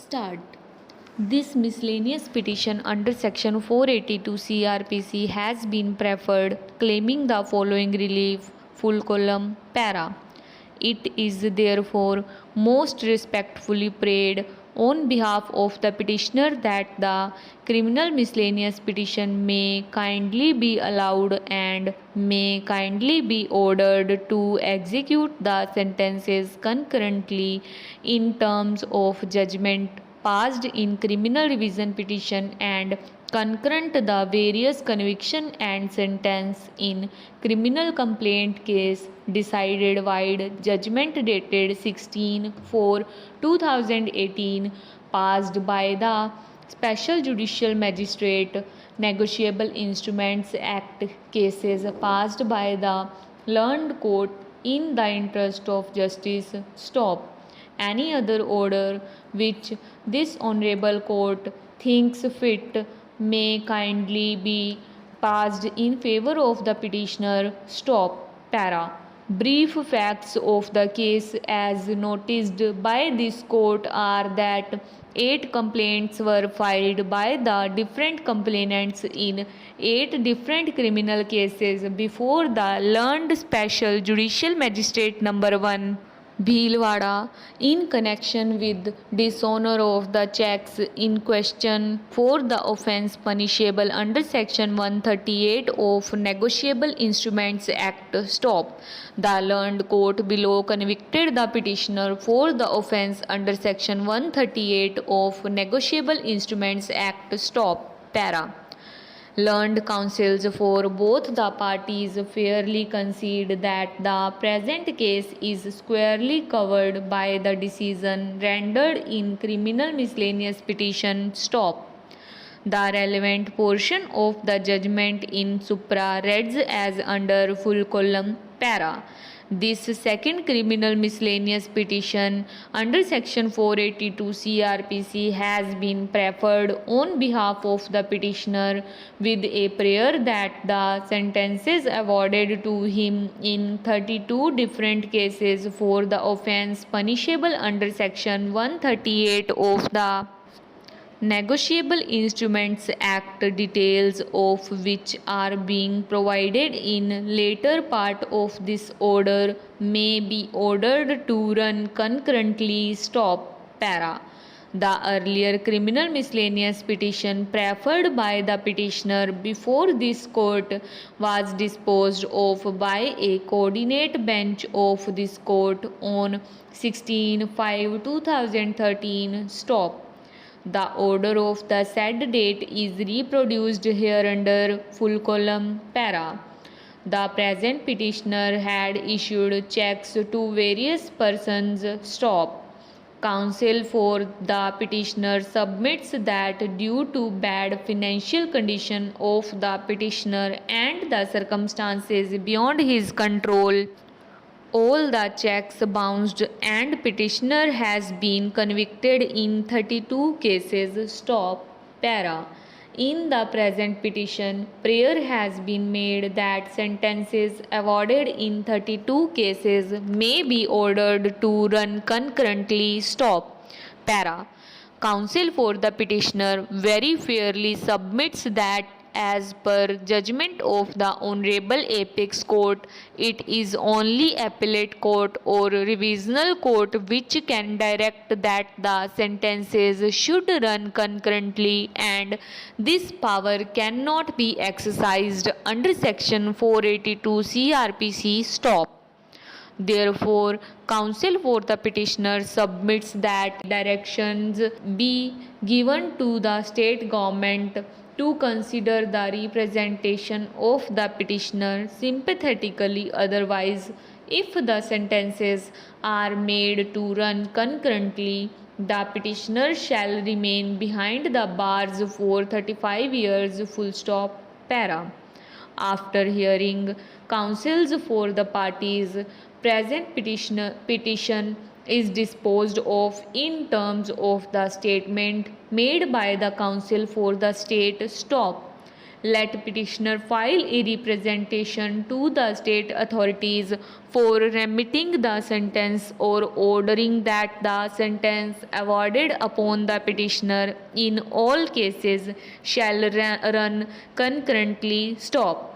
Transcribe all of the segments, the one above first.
Start. This miscellaneous petition under Section 482 CRPC has been preferred, claiming the following relief, full column, para. It is therefore most respectfully prayed on behalf of the petitioner that the criminal miscellaneous petition may kindly be allowed and may kindly be ordered to execute the sentences concurrently in terms of judgment passed in criminal revision petition and concurrent the various conviction and sentence in criminal complaint case decided wide judgment dated 16/4/2018 passed by the Special Judicial Magistrate Negotiable Instruments Act cases passed by the learned court in the interest of justice. Stop. Any other order which this honorable court thinks fit may kindly be passed in favor of the petitioner. Stop. Para. Brief facts of the case as noticed by this court are that 8 complaints were filed by the different complainants in 8 different criminal cases before the learned Special Judicial Magistrate number 1 Bhilwara in connection with dishonor of the checks in question for the offence punishable under Section 138 of Negotiable Instruments Act. Stop. The learned court below convicted the petitioner for the offence under Section 138 of Negotiable Instruments Act. Stop. Para. Learned counsels for both the parties fairly concede that the present case is squarely covered by the decision rendered in criminal miscellaneous petition. Stop. The relevant portion of the judgment in supra reads as under full column, para. This second criminal miscellaneous petition under Section 482 CRPC has been preferred on behalf of the petitioner with a prayer that the sentences awarded to him in 32 different cases for the offence punishable under Section 138 of the Negotiable Instruments Act, details of which are being provided in later part of this order, may be ordered to run concurrently. Stop. Para. The earlier criminal miscellaneous petition preferred by the petitioner before this court was disposed of by a coordinate bench of this court on 16/5/2013. Stop. The order of the said date is reproduced hereunder, full column, para. The present petitioner had issued checks to various persons. Stop. Counsel for the petitioner submits that due to bad financial condition of the petitioner and the circumstances beyond his control, all the checks bounced and petitioner has been convicted in 32 cases. Stop. Para. In the present petition, prayer has been made that sentences awarded in 32 cases may be ordered to run concurrently. Stop. Para. Counsel for the petitioner very fairly submits that as per judgment of the Honorable Apex Court, it is only appellate court or revisional court which can direct that the sentences should run concurrently, and this power cannot be exercised under Section 482 CRPC. Stop. Therefore, counsel for the petitioner submits that directions be given to the state government to consider the representation of the petitioner sympathetically. Otherwise, if the sentences are made to run concurrently, the petitioner shall remain behind the bars for 35 years. Full stop. Para. After hearing counsels for the parties, present petition is disposed of in terms of the statement made by the counsel for the state. Stop. let petitioner file a representation to the state authorities for remitting the sentence or ordering that the sentence awarded upon the petitioner in all cases shall run concurrently stop.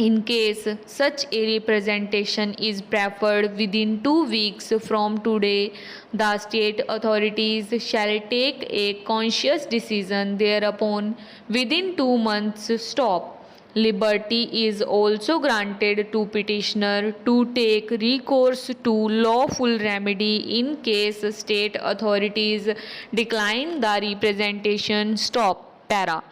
In case such a representation is preferred within 2 weeks from today, the state authorities shall take a conscious decision thereupon within 2 months stop. Liberty is also granted to petitioner to take recourse to lawful remedy in case state authorities decline the representation stop. Para.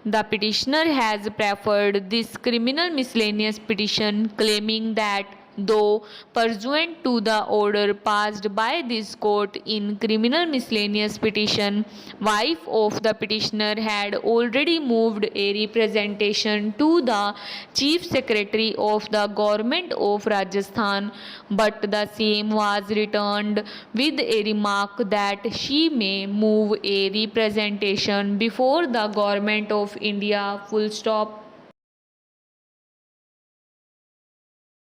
The petitioner has preferred this criminal miscellaneous petition, claiming that though pursuant to the order passed by this court in criminal miscellaneous petition, wife of the petitioner had already moved a representation to the chief secretary of the government of Rajasthan, but the same was returned with a remark that she may move a representation before the government of India full stop.